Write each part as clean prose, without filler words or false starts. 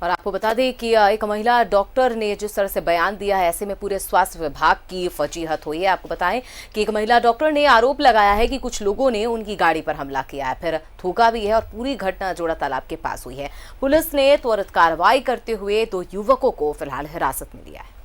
और आपको बता दें कि एक महिला डॉक्टर ने जिस तरह से बयान दिया है, ऐसे में पूरे स्वास्थ्य विभाग की फजीहत हुई है। आपको बताएं कि एक महिला डॉक्टर ने आरोप लगाया है कि कुछ लोगों ने उनकी गाड़ी पर हमला किया है, फिर थूका भी है और पूरी घटना जोड़ा तालाब के पास हुई है। पुलिस ने त्वरित कार्रवाई करते हुए 2 युवकों को फिलहाल हिरासत में लिया है।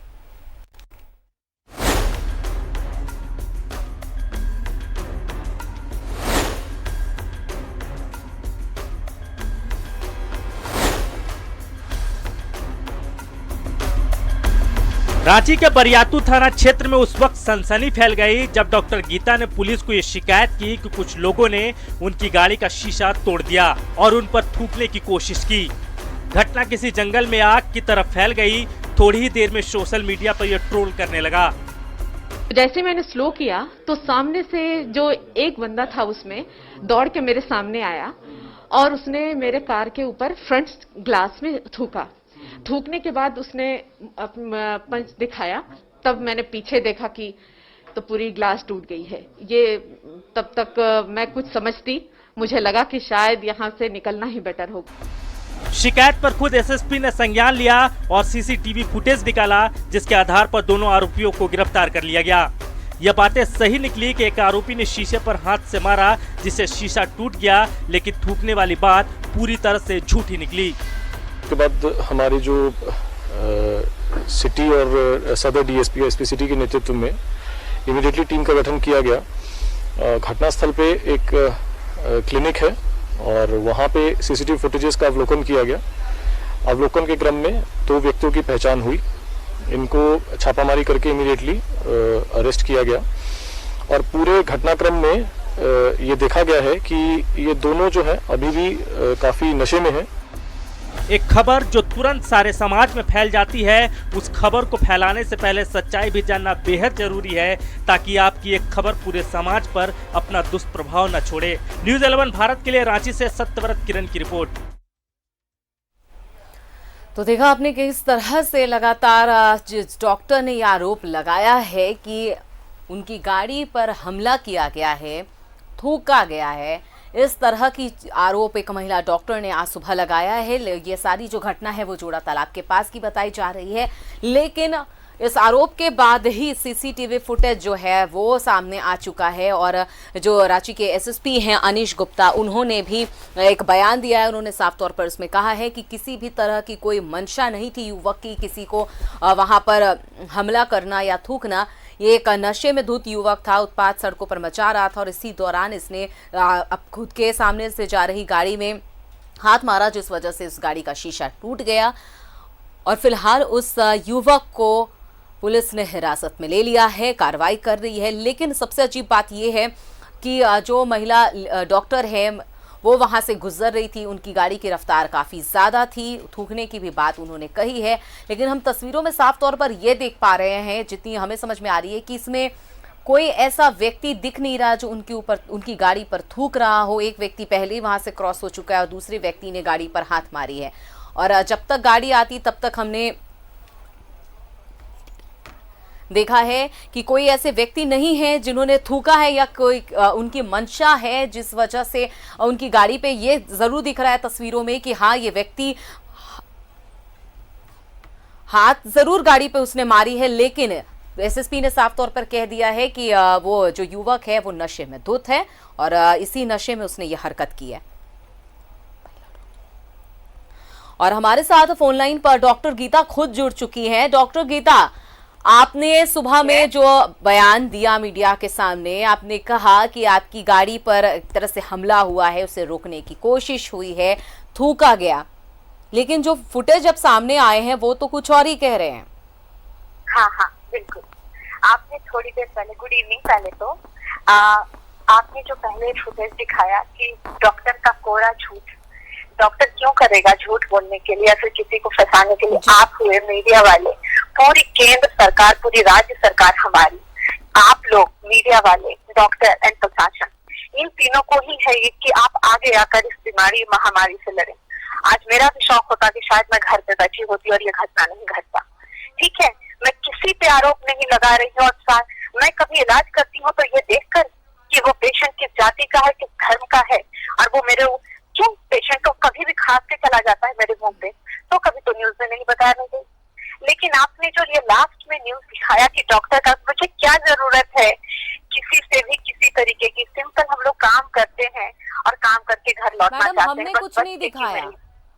रांची के बरियातू थाना क्षेत्र में उस वक्त सनसनी फैल गई जब डॉक्टर गीता ने पुलिस को ये शिकायत की कि कुछ लोगों ने उनकी गाड़ी का शीशा तोड़ दिया और उन पर थूकने की कोशिश की। घटना किसी जंगल में आग की तरफ फैल गई। थोड़ी ही देर में सोशल मीडिया पर यह ट्रोल करने लगा। जैसे मैंने स्लो किया तो सामने से जो एक बंदा था उसमें दौड़ के मेरे सामने आया और उसने मेरे कार के ऊपर फ्रंट ग्लास में थूका। थूकने के बाद उसने पंच दिखाया, तब मैंने पीछे देखा कि तो पूरी ग्लास टूट गई है। ये तब तक मैं कुछ समझती, मुझे लगा कि शायद यहाँ से निकलना ही बेटर होगा। शिकायत पर खुद एसएसपी ने संज्ञान लिया और सीसीटीवी फुटेज निकाला, जिसके आधार पर दोनों आरोपियों को गिरफ्तार कर लिया गया। यह बातें सही निकली कि एक आरोपी ने शीशे पर हाथ से मारा, जिससे शीशा टूट गया, लेकिन थूकने वाली बात पूरी तरह से झूठी निकली। के बाद हमारी जो सिटी और सदर डीएसपी एसपी सिटी के नेतृत्व में इमीडिएटली टीम का गठन किया गया। घटनास्थल पे एक क्लिनिक है और वहाँ पे सीसीटीवी फुटेजेस का अवलोकन किया गया। अवलोकन के क्रम में 2 व्यक्तियों की पहचान हुई। इनको छापामारी करके इमीडिएटली अरेस्ट किया गया और पूरे घटनाक्रम में ये देखा गया है कि ये दोनों जो है अभी भी काफ़ी नशे में है। एक खबर जो तुरंत सारे समाज में फैल जाती है, उस खबर को फैलाने से पहले सच्चाई भी जानना बेहद जरूरी है, ताकि आपकी एक खबर पूरे समाज पर अपना दुष्प्रभाव न छोड़े। न्यूज़ 11 भारत के लिए रांची से सत्यव्रत किरण की रिपोर्ट। तो देखा आपने किस तरह से लगातार जिस डॉक्टर ने यह आरोप लगाया है कि उनकी गाड़ी पर हमला किया गया है, थूका गया है, इस तरह की आरोप एक महिला डॉक्टर ने आज सुबह लगाया है। ये सारी जो घटना है वो जोड़ा तालाब के पास की बताई जा रही है, लेकिन इस आरोप के बाद ही सीसीटीवी फुटेज जो है वो सामने आ चुका है और जो रांची के एसएसपी हैं अनीश गुप्ता, उन्होंने भी एक बयान दिया है। उन्होंने साफ तौर पर उसमें कहा है कि किसी भी तरह की कोई मंशा नहीं थी युवक की किसी को वहां पर हमला करना या थूकना। ये एक नशे में धुत युवक था, उत्पात सड़कों पर मचा रहा था और इसी दौरान इसने अब खुद के सामने से जा रही गाड़ी में हाथ मारा, जिस वजह से उस गाड़ी का शीशा टूट गया और फिलहाल उस युवक को पुलिस ने हिरासत में ले लिया है, कार्रवाई कर रही है। लेकिन सबसे अजीब बात यह है कि जो महिला डॉक्टर है वो वहां से गुजर रही थी, उनकी गाड़ी की रफ्तार काफ़ी ज़्यादा थी, थूकने की भी बात उन्होंने कही है। लेकिन हम तस्वीरों में साफ तौर पर यह देख पा रहे हैं, जितनी हमें समझ में आ रही है, कि इसमें कोई ऐसा व्यक्ति दिख नहीं रहा जो उनकी गाड़ी पर थूक रहा हो। एक व्यक्ति पहले ही वहां से क्रॉस हो चुका है और दूसरे व्यक्ति ने गाड़ी पर हाथ मारी है और जब तक गाड़ी आती तब तक हमने देखा है कि कोई ऐसे व्यक्ति नहीं है जिन्होंने थूका है या कोई उनकी मंशा है जिस वजह से उनकी गाड़ी पे ये जरूर दिख रहा है तस्वीरों में कि हाँ ये व्यक्ति हाथ जरूर गाड़ी पे उसने मारी है। लेकिन एसएसपी ने साफ तौर पर कह दिया है कि वो जो युवक है वो नशे में धुत है और इसी नशे में उसने ये हरकत की है। और हमारे साथ फोन लाइन पर डॉक्टर गीता खुद जुड़ चुकी हैं। डॉक्टर गीता, आपने सुबह में जो बयान दिया मीडिया के सामने, आपने कहा कि आपकी गाड़ी पर एक तरह से हमला हुआ है, उसे रोकने की कोशिश हुई है, थूका गया, लेकिन जो फुटेज अब सामने आए हैं वो तो कुछ और ही कह रहे हैं। हाँ हाँ बिल्कुल, आपने थोड़ी देर पहले, गुड इवनिंग, पहले तो आपने जो पहले फुटेज दिखाया कि डॉक्टर का कोरा झूठ, डॉक्टर क्यों करेगा झूठ बोलने के लिए या फिर किसी को फंसाने के लिए? आप हुए मीडिया वाले, पूरी केंद्र सरकार, पूरी राज्य सरकार हमारी, आप लोग मीडिया वाले, डॉक्टर एंड प्रशासन, इन तीनों को ही है कि आप आगे आकर इस बीमारी महामारी से लड़ें। आज मेरा भी शौक होता कि शायद मैं घर पे बैठी होती और ये घटना नहीं घटता। ठीक है, मैं किसी पे आरोप नहीं लगा रही हूँ और मैं कभी इलाज करती हूँ तो ये देखकर कि वो पेशेंट किस जाति का है, किस धर्म का है, और वो मेरे क्यों पेशेंट को कभी भी खांस के चला जाता है मेरे मुंह पे, तो कभी तो लेकिन आपने जो ये लास्ट में न्यूज दिखाया कि डॉक्टर का, मुझे क्या जरूरत है किसी से भी किसी तरीके की, सिंपल हम लोग काम करते हैं और काम करके घर लौटना मैडम चाहते हमने हैं। कुछ नहीं दिखाया,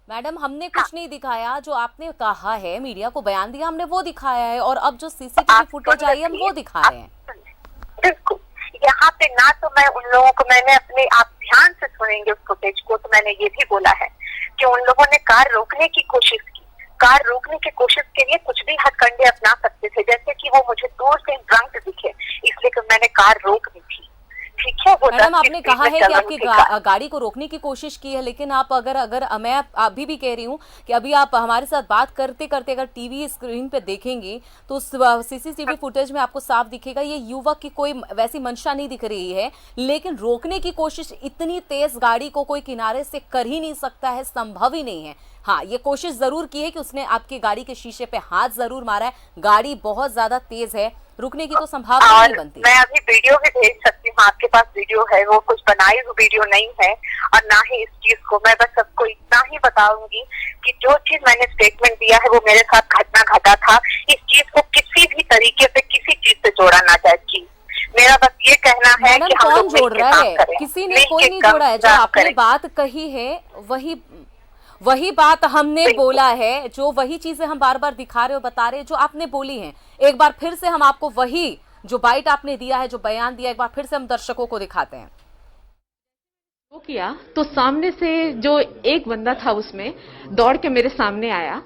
मैडम हमने कुछ नहीं दिखाया। जो आपने कहा है, मीडिया को बयान दिया, हमने वो दिखाया है। और अब जो सीसीटीवी फुटेज आई है हम वो दिखा रहे हैं। बिल्कुल, यहाँ पे ना तो मैं उन लोगों को, मैंने अपने, आप ध्यान से सुनेंगे उस फुटेज को, तो मैंने ये भी बोला है कि उन लोगों ने कार रोकने की कोशिश की। कार रोकने की कोशिश के लिए कुछ भी हथकंडे अपना सकते थे, जैसे कि वो मुझे दूर से ड्रंक दिखे, इसलिए कि मैंने कार रोक दी थी। ठीक है, वो मैडम 10 की आपने स्पीड कहा में है चल कि रही आपकी थी। गाड़ी को रोकने की कोशिश की है, लेकिन आप अगर मैं अभी भी कह रही हूँ कि अभी आप हमारे साथ बात करते करते अगर टीवी स्क्रीन पे देखेंगी तो उस सीसीटीवी फुटेज में आपको साफ दिखेगा ये युवक की कोई वैसी मंशा नहीं दिख रही है। लेकिन रोकने की कोशिश, इतनी तेज गाड़ी को कोई किनारे से कर ही नहीं सकता है, संभव ही नहीं है। हाँ, ये कोशिश जरूर की है कि उसने आपकी गाड़ी के शीशे पे हाथ जरूर मारा है। गाड़ी बहुत ज्यादा तेज है, रुकने की तो संभावना नहीं बनती। मैं अभी वीडियो भी भेज सकती हूँ, आपके पास वीडियो है, वो कुछ बनाई हुई वीडियो नहीं है। और ना ही इस चीज को, मैं बस सबको इतना ही बताऊंगी कि जो चीज मैंने स्टेटमेंट दिया है वो मेरे साथ घटना घटा था। इस चीज को किसी भी तरीके से किसी चीज से जोड़ा ना जाए। जी, मेरा बस ये कहना है कि हम कौन लोग जोड़ मिलके रहा काम है? करें, किसी ने, मिलके कोई नहीं जोड़ा है। जो काम आपने करें। बात कही है वही बात हमने बोला है, जो वही चीजें हम बार बार दिखा रहे और बता रहे हैं जो आपने बोली हैं। एक बार फिर से हम आपको वही जो बाइट आपने दिया है, जो बयान दिया, एक बार फिर से हम दर्शकों को दिखाते हैं। वो किया तो सामने से जो एक बंदा था उसमें दौड़ के मेरे सामने आया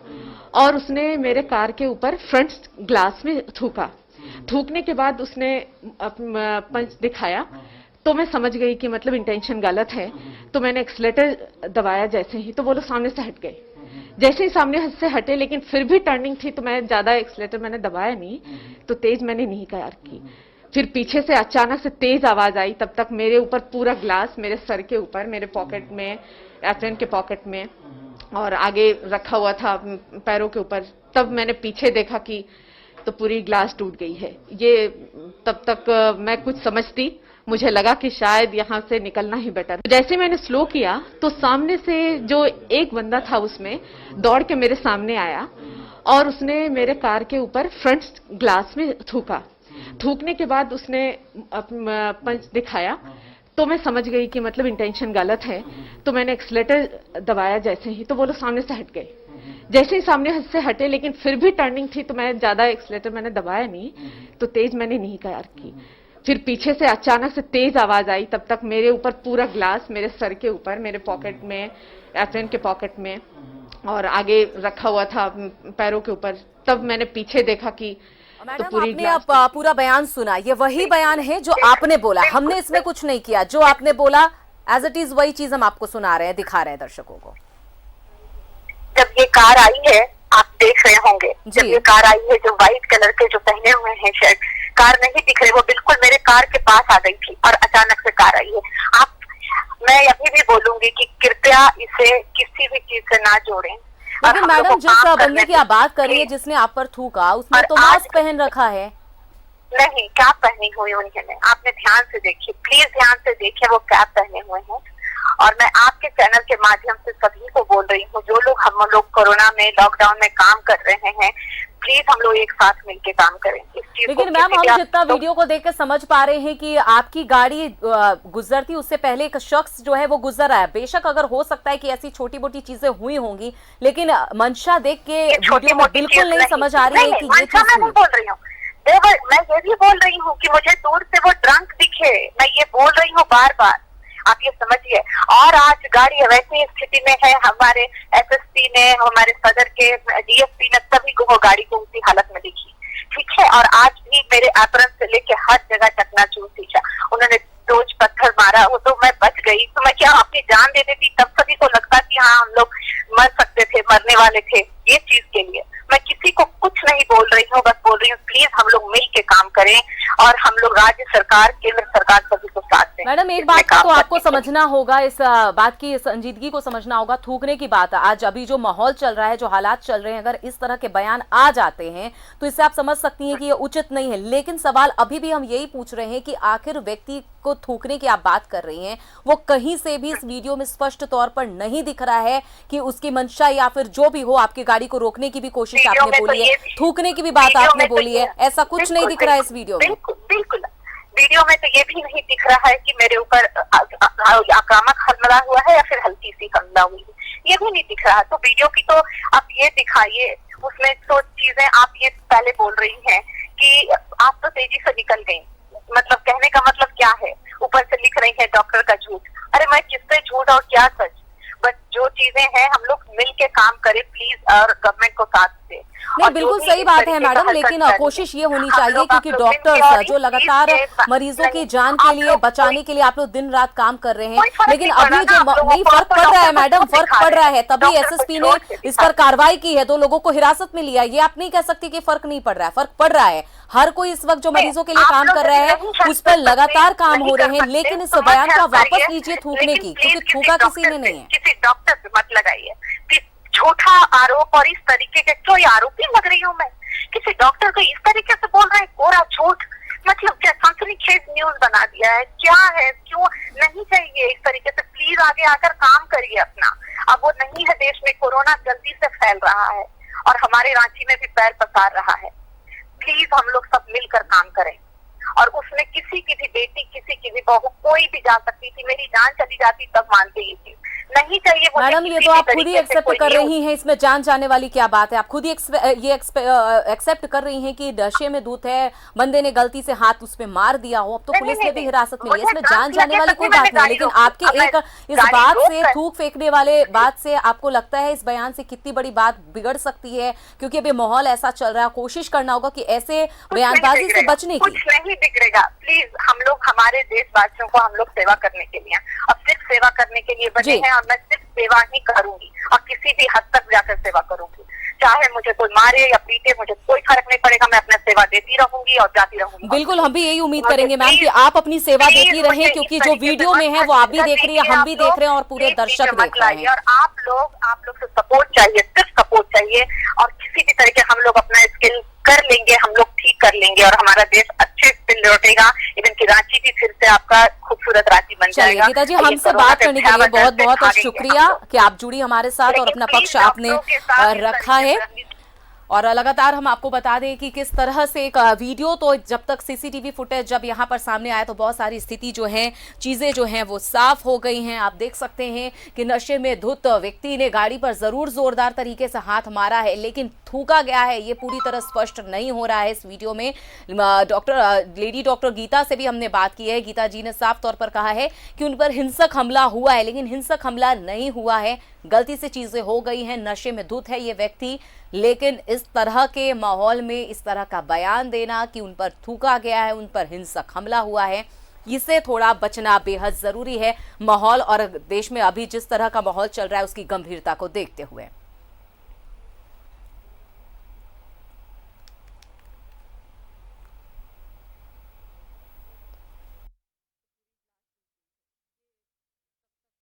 और उसने मेरे कार के ऊपर फ्रंट ग्लास में थूका। थूकने के बाद उसने पंच दिखाया तो मैं समझ गई कि मतलब इंटेंशन गलत है। तो मैंने एक्सीलेटर दबाया जैसे ही, तो वो लोग सामने से हट गए। जैसे ही सामने से हटे, लेकिन फिर भी टर्निंग थी तो मैं ज्यादा एक्सीलेटर मैंने दबाया नहीं, तो तेज मैंने नहीं कार की। फिर पीछे से अचानक से तेज आवाज आई, तब तक मेरे ऊपर पूरा ग्लास मेरे सर के ऊपर, मेरे पॉकेट में, एप्रन के पॉकेट में और आगे रखा हुआ था पैरों के ऊपर। तब मैंने पीछे देखा कि तो पूरी ग्लास टूट गई है। ये तब तक मैं कुछ समझती, मुझे लगा कि शायद यहाँ से निकलना ही बेटर। जैसे मैंने स्लो किया तो सामने से जो एक बंदा था उसमें दौड़ के मेरे सामने आया और उसने मेरे कार के ऊपर फ्रंट ग्लास में थूका। थूकने के बाद उसने पंच दिखाया तो मैं समझ गई कि मतलब इंटेंशन गलत है। तो मैंने एक्सीलेटर दबाया जैसे ही, तो वो लोग सामने से हट गए। जैसे ही सामने से हटे, लेकिन फिर भी टर्निंग थी तो मैं ज्यादा एक्सीलेटर मैंने दबाया नहीं, तो तेज मैंने नहीं कार की। फिर पीछे से अचानक से तेज आवाज आई, तब तक मेरे ऊपर पूरा ग्लास मेरे सर के ऊपर, मेरे पॉकेट में, एप्रन के पॉकेट में और आगे रखा हुआ था पैरों के ऊपर। तब मैंने पीछे देखा कि मैडम आपने अब पूरा बयान सुना, ये वही बयान है जो आपने बोला, हमने इसमें कुछ नहीं किया। जो आपने बोला एज इट इज वही चीज हम आपको सुना रहे हैं, दिखा रहे हैं दर्शकों को। जब ये कार आई है, आप देख रहे होंगे, जब ये कार आई है, जो व्हाइट कलर के जो पहने हुए हैं शर्ट, कार नहीं दिख रही, वो बिल्कुल मेरे कार के पास आ गई थी और अचानक से कार आई है। मैं अभी भी बोलूंगी कि कृपया इसे किसी भी चीज से ना जोड़ें। लेकिन मैडम जिस बंदे की आप बात कर रही है जिसने आप पर थूका, उसने तो मास्क पहन रखा है। नहीं, कैप पहनी हुई उन्होंने, आपने ध्यान से देखिए, प्लीज ध्यान से देखिए, वो कैप पहने हुए हैं। और मैं आपके चैनल के माध्यम से सभी को बोल रही हूँ, जो लोग हम लोग कोरोना में, लॉकडाउन में काम कर रहे हैं, प्लीज हम लोग एक साथ मिलके काम करें इस चीज। लेकिन मैम हम जितना वीडियो को देख के समझ पा रहे हैं कि आपकी गाड़ी गुजरती उससे पहले एक शख्स जो है वो गुजर रहा है। बेशक अगर हो सकता है कि ऐसी छोटी मोटी चीजें हुई होंगी, लेकिन मंशा देख के वीडियो में बिल्कुल नहीं समझ आ रही है कि ये चीज मैं बोल रही हूँ। मैं ये भी बोल रही हूँ कि मुझे दूर से वो ड्रंक दिखे, मैं ये बोल रही हूँ बार बार, आप ये समझिए। और आज गाड़ी वैसी स्थिति में है, हमारे एसएसपी ने, हमारे सदर के डीएसपी ने, सभी को वो गाड़ी को उसी हालत में दिखी, ठीक है। और आज भी मेरे एप्रन से लेके हर जगह चकनाचूर थी, उन्होंने रोज पत्थर मारा, वो तो मैं बच गई, तो मैं क्या अपनी जान दे देती, तब सभी को लगता कि हाँ हम लोग मर सकते थे, मरने वाले थे। ये चीज के लिए मैं किसी को कुछ नहीं बोल रही हूँ, बस बोल रही हूँ प्लीज हम लोग मिल के काम करें और हम लोग राज्य सरकार, केंद्र सरकार सभी को साथ दें। हैं। मैडम एक इसमें बात का काम तो आपको करने के लिए। समझना होगा, इस बात की संजीदगी को समझना होगा। थूकने की बात आज अभी जो माहौल चल रहा है, जो हालात चल रहे हैं, अगर इस तरह के बयान आ जाते हैं तो इससे आप समझ सकती हैं कि ये उचित नहीं है। लेकिन सवाल अभी भी हम यही पूछ रहे हैं कि आखिर व्यक्ति को थूकने की आप बात कर रही हैं, वो कहीं से भी इस वीडियो में स्पष्ट तौर पर नहीं दिख रहा है कि उसकी मंशा या फिर जो भी हो, आपकी गाड़ी को रोकने की भी कोशिश वीडियो आपने में तो बोली है, ये थूकने की भी बात वीडियो आपने में तो बोली है, ये- ऐसा कुछ नहीं बिल्कुल, दिख रहा है इस वीडियो में। बिल्कुल बिल्कुल वीडियो में तो ये भी नहीं दिख रहा है कि मेरे ऊपर आक्रामक हमला हुआ है या फिर हल्की सी हमला हुई है, ये भी नहीं दिख रहा है। तो वीडियो की तो आप ये दिखाइए, उसमें तो चीजें आप ये पहले बोल रही हैं कि आप तो तेजी से निकल गई, मतलब कहने का मतलब क्या है? ऊपर से लिख रही है डॉक्टर का झूठ। अरे मैं किससे झूठ और क्या सच? बस जो चीजें हैं हम लोग मिल के काम करें प्लीज, और गवर्नमेंट को साथ दे। नहीं, बिल्कुल सही बात है मैडम, लेकिन कोशिश ये होनी चाहिए क्योंकि डॉक्टर्स जो लगातार मरीजों की जान के लिए, बचाने के लिए आप लोग दिन रात काम कर रहे हैं, लेकिन अभी जो नहीं फर्क पड़ रहा है मैडम, फर्क पड़ रहा है। तभी एसएसपी ने इस पर कार्रवाई की है, 2 लोगों को हिरासत में लिया। ये आप नहीं कह सकती कि फर्क नहीं पड़ रहा है, फर्क पड़ रहा है। हर कोई इस वक्त जो मरीजों के लिए काम कर रहा है उस पर लगातार काम हो रहे हैं। लेकिन इस बयान को वापस लीजिए थूकने की, क्योंकि थूका किसी ने नहीं है। किसी डॉक्टर पे मत लगाइए झूठा आरोप, और इस तरीके के क्यों आरोपी लग रही हूँ मैं? किसी डॉक्टर को इस तरीके से बोल रहे हैं, कोरा झूठ, मतलब क्या सनसनीखेज न्यूज बना दिया है? क्या है? क्यों नहीं चाहिए इस तरीके से? प्लीज आगे आकर काम करिए अपना। अब वो नहीं है देश में, कोरोना जल्दी से फैल रहा है और हमारे रांची में भी पैर पसार रहा है। प्लीज हम लोग सब मिलकर काम करें। और उसमें किसी की भी बेटी, किसी की भी बहू, कोई भी जा सकती थी, मेरी जान चली जाती तब मानती ये चीज नहीं चाहिए। मैडम ये तो आप खुद ही एक्सेप्ट कर रही हैं, इसमें जान जाने वाली क्या बात है? आप खुद ही ये एक्सेप्ट कर रही हैं कि नशे में धूत है, बंदे ने गलती से हाथ उस पे मार दिया हो, अब तो पुलिस ने भी हिरासत में लिया, इसमें जान जाने वाली कोई बात नहीं। लेकिन आपके एक इस बात से, थूक फेंकने वाले बात से आपको लगता है इस बयान से कितनी बड़ी बात बिगड़ सकती है? क्योंकि अभी माहौल ऐसा चल रहा है, कोशिश करना होगा कि ऐसे बयानबाजी से बचने की। कुछ नहीं बिगड़ेगा। प्लीज हम लोग, हमारे देशवासियों को हम लोग सेवा करने के लिए, अब सिर्फ सेवा करने के लिए बने हैं, और मैं सिर्फ सेवा ही करूंगी और किसी भी हद तक जाकर सेवा करूंगी। चाहे मुझे कोई मारे या पीटे, मुझे कोई फर्क नहीं पड़ेगा, मैं अपना सेवा देती रहूंगी और जाती रहूंगी। बिल्कुल, हम भी यही उम्मीद करेंगे मैम कि आप अपनी सेवा देती रहें, क्योंकि जो वीडियो में है वो आप भी देख रही है, हम भी देख रहे हैं और पूरे दर्शक देख रहे हैं। और आप लोग से सपोर्ट चाहिए, सिर्फ सपोर्ट चाहिए, और किसी भी तरीके हम लोग अपना स्किल कर लेंगे, हम लोग ठीक कर लेंगे और हमारा देश अच्छे से लौटेगा। इवन की रांची भी फिर से आपका खूबसूरत रांची बन जाएगा। गीता जी, हमसे बात करने के लिए बहुत बहुत शुक्रिया कि आप जुड़ी हमारे साथ और अपना पक्ष आपने रखा है। और लगातार हम आपको बता दें कि किस तरह से एक वीडियो, तो जब तक सीसीटीवी फुटेज जब यहाँ पर सामने आया तो बहुत सारी स्थिति जो है, चीज़ें जो हैं वो साफ हो गई हैं। आप देख सकते हैं कि नशे में धुत व्यक्ति ने गाड़ी पर ज़रूर ज़ोरदार तरीके से हाथ मारा है, लेकिन थूका गया है ये पूरी तरह स्पष्ट नहीं हो रहा है इस वीडियो में। लेडी डॉक्टर गीता से भी हमने बात की है। गीता जी ने साफ तौर पर कहा है कि उन पर हिंसक हमला हुआ है, लेकिन हिंसक हमला नहीं हुआ है, गलती से चीज़ें हो गई हैं, नशे में धुत है ये व्यक्ति। लेकिन इस तरह के माहौल में इस तरह का बयान देना कि उन पर थूका गया है, उन पर हिंसक हमला हुआ है, इससे थोड़ा बचना बेहद ज़रूरी है। माहौल और देश में अभी जिस तरह का माहौल चल रहा है उसकी गंभीरता को देखते हुए।